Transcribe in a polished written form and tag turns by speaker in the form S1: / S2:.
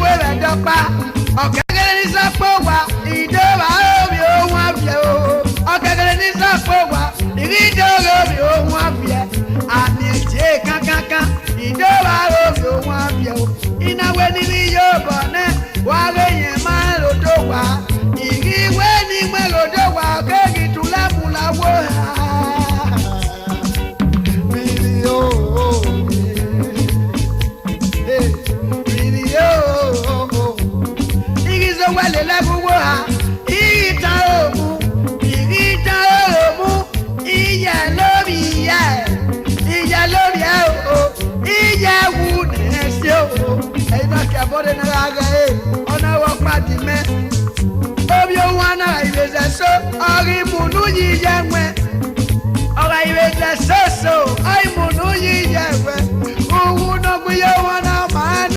S1: wẹ́rẹ́ dọ́gba ọ̀kẹ́kẹ́rẹ́ ní sápò wá ìdọ́wà omi ohun àfẹ́ o ọ̀kẹ́kẹ́rẹ́ ní sápò wá ìdọ́wà omi ohun àfẹ́ àmì ẹ̀jẹ̀ kankankan ìdọ́wà omi ohun àfẹ́ o ìnáwó níbi yóò bọ̀ náà wà lóyìn máa lòdò wá ìrìwé ní mẹ́ lòdò wá kéèkì tún lámúláwó wale labuwo ha ìta òmù ìyá lórí ẹ o ìyá wù nẹ́ẹ̀sì o ẹ̀yin náà kí abọ́dé náà rà ẹ̀ ọ̀nà wọ́n pàdé mẹ́ omi ohun àná ìrẹsẹ̀ so ọ̀rọ̀ ìmùnú yìí yẹ wẹ́ ọ̀rọ̀ ìrẹsẹ̀ so ọ̀rọ̀ ìmùnú yìí yẹ wẹ́ òun náà gbé yẹ wọn náà.